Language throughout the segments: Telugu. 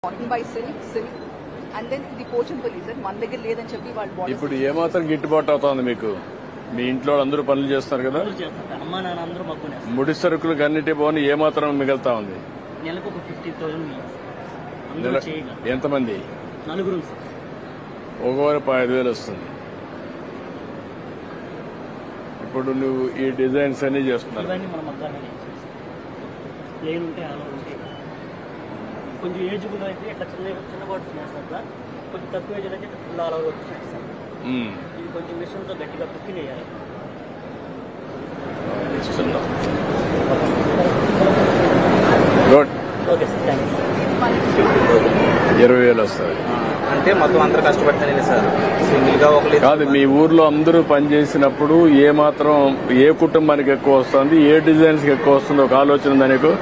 Cotton by silk and then ఇది పోచంపల్లి సార్ మన దగ్గర లేదని చెప్పి వాళ్ళు ఇప్పుడు ఏమాత్రం గిట్టుబాటు అవుతుంది మీకు? మీ ఇంట్లో అందరూ పనులు చేస్తారు కదా, అమ్మా నాన్న అందరూ మక్కునే ముడి సరుకులకు అన్నిటి పోని ఏమాత్రం మిగులుతా ఉంది? నెలకు ఒక 50,000. ఎంతమంది? నలుగురు. ఒకవారు 5,000 వస్తుంది. ఇప్పుడు నువ్వు ఈ డిజైన్స్ అన్ని చేస్తున్నావు. ఇవన్నీ మన మగ్గానే ప్లేన్ ఉంటాయి, అలా ఉంటాయి. కొంచెం ఏజ్ కూడా అయితే ఇట్లా చిన్న బాట్స్ వేస్తారు. కొంచెం తక్కువ ఏజ్ అయితే ఫుల్ అలా వచ్చేసి సార్. ఇది కొంచెం మిషన్తో గట్టిగా కుక్కి వేయాలి. Okay sir, thank you. 20,000 వస్తుంది అంటే మొత్తం అందరూ కష్టపడతానే సార్. సింగిల్ గా ఒక కాదు, మీ ఊర్లో అందరూ పనిచేసినప్పుడు ఏ మాత్రం ఏ కుటుంబానికి ఎక్కువ వస్తుంది, ఏ డిజైన్స్ ఎక్కువ వస్తుంది ఒక ఆలోచన ఉందా నీకు?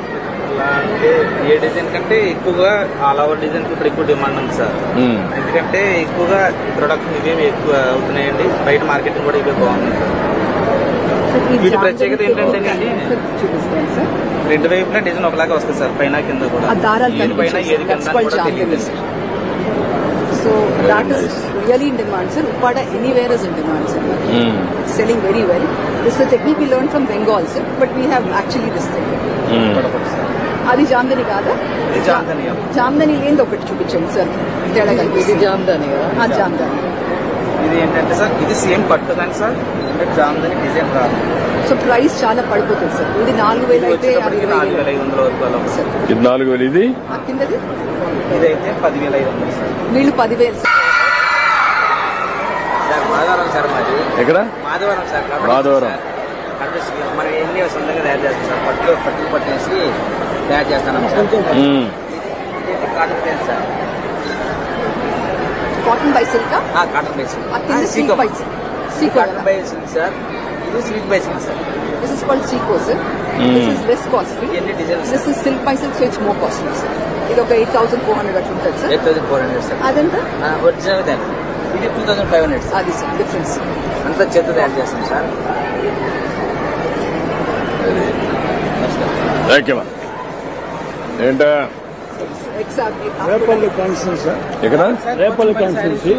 అంటే ఏ డిజైన్ కంటే ఎక్కువగా ఆల్ ఓవర్ డిజైన్ ఇప్పుడు ఎక్కువ డిమాండ్ ఉంది సార్. ఎందుకంటే ఎక్కువగా ప్రొడక్షన్ ఇవేమి ఎక్కువ అవుతున్నాయండి. బయట మార్కెటింగ్ కూడా ఇవే బాగుంది సార్. వీటి ప్రత్యేకత ఏంటంటే రెండు వైపులా డిజైన్ ఒకలాగా వస్తుంది సార్, పైన కింద కూడా. ఏది పైన ఏది కింద కూడా తెలియదు. So that is really in demand, sir. Uppada anywhere is in demand, sir. It's selling very well. This is a technique we learned from Bengal, sir, but we have actually this thing. అది జామ్దని కాదా? జామ్దని లేని ఒకటి చూపించండి సార్. తేడా కలిపి జామ్దని. జామ్దని ఇది ఏంటంటే సార్, ఇది సేమ్ పట్టు కానీ సార్ జామ్దని డిజైన్ రాదు. సో ప్రైస్ చాలా పడిపోతుంది సార్. ఇది 4,000 అయితే 4,500 వరకు అలా సార్. 4,000 ఇది కిందది ఇదైతే 10,500 సార్. వీళ్ళు 10,000 సార్. మాధవరం సార్ మాది. ఎక్కడ? మాధవరం సార్. మాధవరం మనం ఎన్ని సొంతంగా తయారు చేస్తాం సార్. పట్టు పట్టేసి తయారు చేస్తాను sir. Cotton place sir. Cotton by silk. Cotton by silk. Cotton by silk sir. ఇది silk by silk sir. This is called Seco, sir. This is less costly. This is silk by silk, so it's more costly, sir. ఇది ఒక 8,400 అట్లా ఉంటుంది సార్. 8,400 సార్. అదంతా ఒరిజినల్ దాని. ఇది 2,500 సార్. అది సార్ డిఫరెన్స్. అంతా చేత తయారు చేస్తాం సార్. ఏంటా రేపల్లి కాన్స్టిట్యూన్సీ సార్. ఎక్కడ? రేపల్లి కాన్స్టిట్యూన్సీ.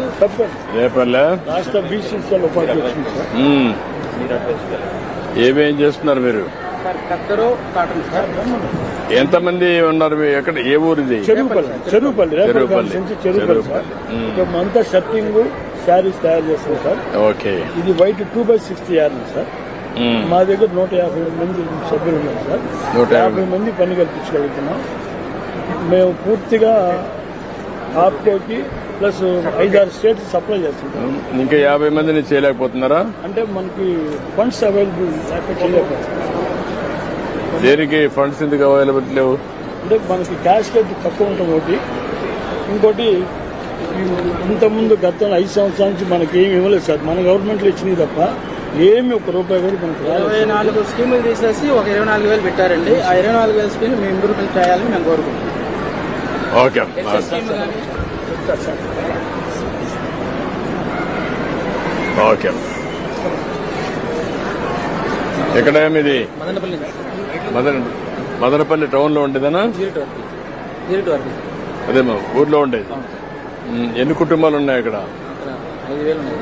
రేపల్లె రాష్ట్ర బీసీసీఎల్ ఉపాధ్యక్షుడు సార్. ఏమేం చేస్తున్నారు మీరు? కత్తరు కాటన్ సార్. ఎంతమంది ఉన్నారు? ఎక్కడ? ఏ ఊరు ఇది? చెరువుపల్లి. Repalle constituency Cheruvupalli sir. అంతా షర్టింగ్ శారీస్ తయారు చేస్తాం సార్. ఓకే. ఇది వైట్ 2/60 యార్డ్ సార్. మా దగ్గర 150 మంది సభ్యులు ఉన్నారు సార్. 150 మంది పని కల్పించగలుగుతున్నాం. మేము పూర్తిగా ఆప్కోకి ప్లస్ 5-6 స్టేట్స్ సప్లై చేస్తుంటాం. ఇంకా 50 మందిని చేయలేకపోతున్నారా? అంటే మనకి ఫండ్స్ అవైలబుల్ చేయలేకపోతున్నాం. దేనికి ఫండ్స్ ఎందుకు అవైలబుల్ లేవు? అంటే మనకి క్యాష్ రేట్ తక్కువ ఉంటుంది ఒకటి. ఇంకోటి ఇంతకుముందు గత 5 సంవత్సరాల నుంచి మనకి ఏమి ఇవ్వలేదు సార్. మన గవర్నమెంట్లో ఇచ్చినవి తప్ప ఏమి ₹1 కూడా మనకి 24 స్కీములు తీసేసి ఒక 24,000 పెట్టారండి. ఆ 24,000 స్కీమ్ మేము ఇంప్రూవ్మెంట్ చేయాలని మేము కోరుకుంటున్నాం. ఓకే. ఓకే. ఎక్కడ ఇది? మదనపల్లి టౌన్ లో ఉండేదనా? అదే ఊర్లో ఉండేది. ఎన్ని కుటుంబాలు ఉన్నాయి అక్కడ? 5,000 ఉన్నాయి.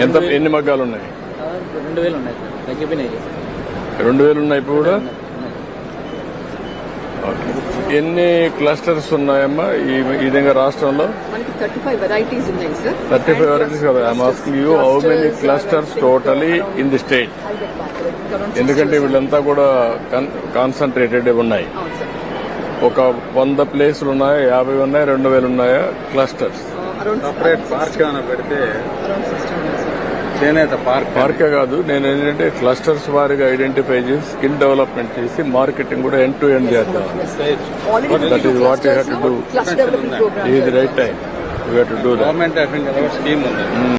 ఎంత? ఎన్ని మగ్గాలు ఉన్నాయి? 2,000 ఉన్నాయి. తగ్గిపోయినాయి. 2,000 ఉన్నాయి ఇప్పుడు కూడా. ఎన్ని క్లస్టర్స్ ఉన్నాయమ్మా ఈ విధంగా రాష్ట్రంలో? మనకి 35 వెరైటీస్ ఉన్నాయి సార్. 35 varieties కదా. I'm asking you how many clusters totally in the state? ఎందుకంటే వీళ్ళంతా కూడా కాన్సన్ట్రేటెడ్ ఉన్నాయి. ఒక 100 ప్లేసులు ఉన్నాయా, 50 ఉన్నాయా, 2,000 ఉన్నాయా క్లస్టర్స్? సపరేట్ పార్క్ ఏమైనా పెడితే చేనేత పార్కే కాదు, నేను ఏంటంటే క్లస్టర్స్ వారిగా ఐడెంటిఫై చేసి స్కిల్ డెవలప్మెంట్ చేసి మార్కెటింగ్ కూడా ఎండ్ టు ఎండ్ చేద్దాం. That is what you have to do. ఇది right time. You have to do that. Government scheme ఉంది.